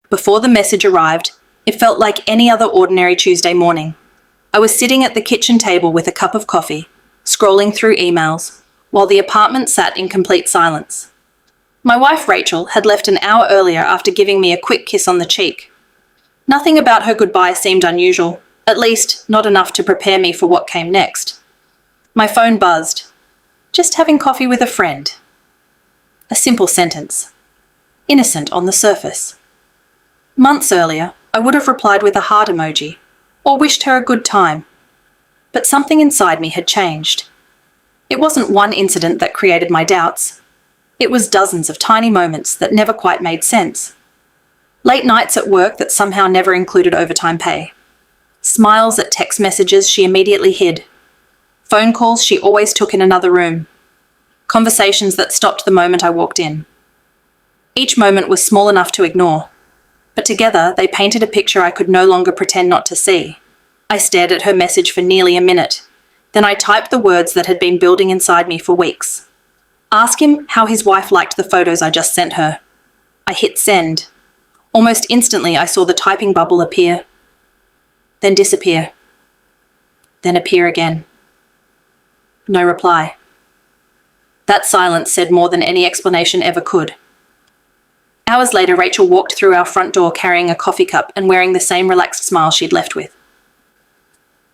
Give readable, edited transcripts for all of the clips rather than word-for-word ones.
Before the message arrived, it felt like any other ordinary Tuesday morning. I was sitting at the kitchen table with a cup of coffee, scrolling through emails, while the apartment sat in complete silence. My wife Rachel had left an hour earlier after giving me a quick kiss on the cheek. Nothing about her goodbye seemed unusual, at least not enough to prepare me for what came next. My phone buzzed. Just having coffee with a friend. A simple sentence. Innocent on the surface. Months earlier, I would have replied with a heart emoji, or wished her a good time. But something inside me had changed. It wasn't one incident that created my doubts. It was dozens of tiny moments that never quite made sense. Late nights at work that somehow never included overtime pay. Smiles at text messages she immediately hid. Phone calls she always took in another room. Conversations that stopped the moment I walked in. Each moment was small enough to ignore, but together they painted a picture I could no longer pretend not to see. I stared at her message for nearly a minute. Then I typed the words that had been building inside me for weeks. Ask him how his wife liked the photos I just sent her. I hit send. Almost instantly I saw the typing bubble appear, then disappear, then appear again. No reply. That silence said more than any explanation ever could. Hours later, Rachel walked through our front door carrying a coffee cup and wearing the same relaxed smile she'd left with.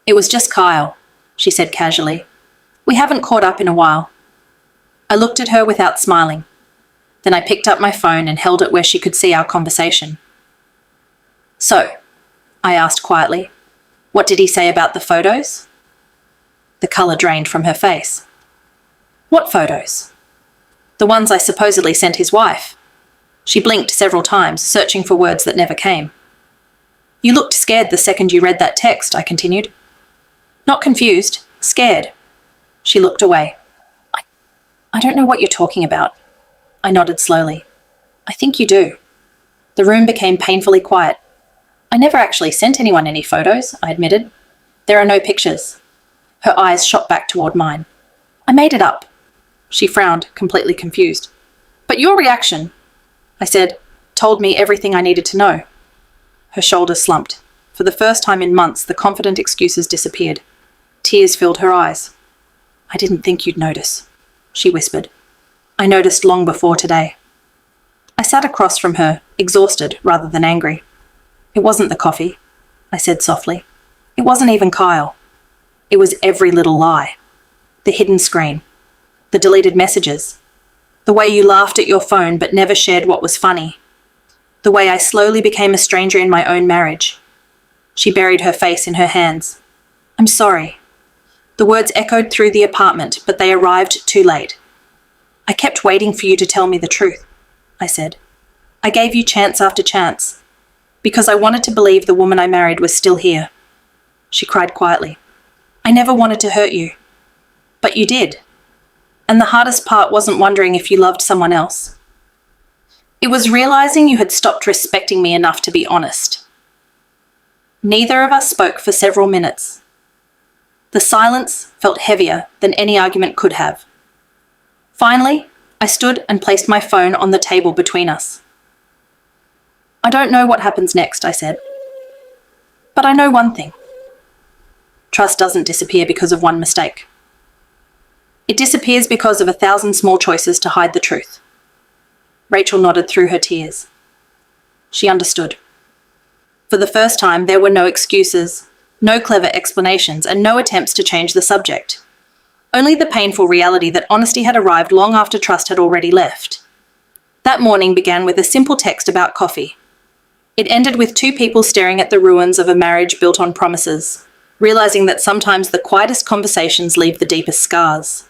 It was just Kyle, she said casually. We haven't caught up in a while. I looked at her without smiling. Then I picked up my phone and held it where she could see our conversation. So, I asked quietly, what did he say about the photos? The colour drained from her face. What photos? The ones I supposedly sent his wife. She blinked several times, searching for words that never came. You looked scared the second you read that text, I continued. Not confused, scared. She looked away. I don't know what you're talking about. I nodded slowly. I think you do. The room became painfully quiet. I never actually sent anyone any photos, I admitted. There are no pictures. Her eyes shot back toward mine. I made it up. She frowned, completely confused. But your reaction, I said, told me everything I needed to know. Her shoulders slumped. For the first time in months, the confident excuses disappeared. Tears filled her eyes. I didn't think you'd notice, she whispered. I noticed long before today. I sat across from her, exhausted rather than angry. It wasn't the coffee, I said softly. It wasn't even Kyle. It was every little lie. The hidden screen. The deleted messages. The way you laughed at your phone but never shared what was funny. The way I slowly became a stranger in my own marriage. She buried her face in her hands. I'm sorry. The words echoed through the apartment, but they arrived too late. I kept waiting for you to tell me the truth, I said. I gave you chance after chance, because I wanted to believe the woman I married was still here. She cried quietly. I never wanted to hurt you. But you did. And the hardest part wasn't wondering if you loved someone else. It was realizing you had stopped respecting me enough to be honest. Neither of us spoke for several minutes. The silence felt heavier than any argument could have. Finally, I stood and placed my phone on the table between us. I don't know what happens next, I said. But I know one thing. Trust doesn't disappear because of one mistake. It disappears because of 1,000 small choices to hide the truth. Rachel nodded through her tears. She understood. For the first time, there were no excuses, no clever explanations, and no attempts to change the subject. Only the painful reality that honesty had arrived long after trust had already left. That morning began with a simple text about coffee. It ended with two people staring at the ruins of a marriage built on promises, realizing that sometimes the quietest conversations leave the deepest scars.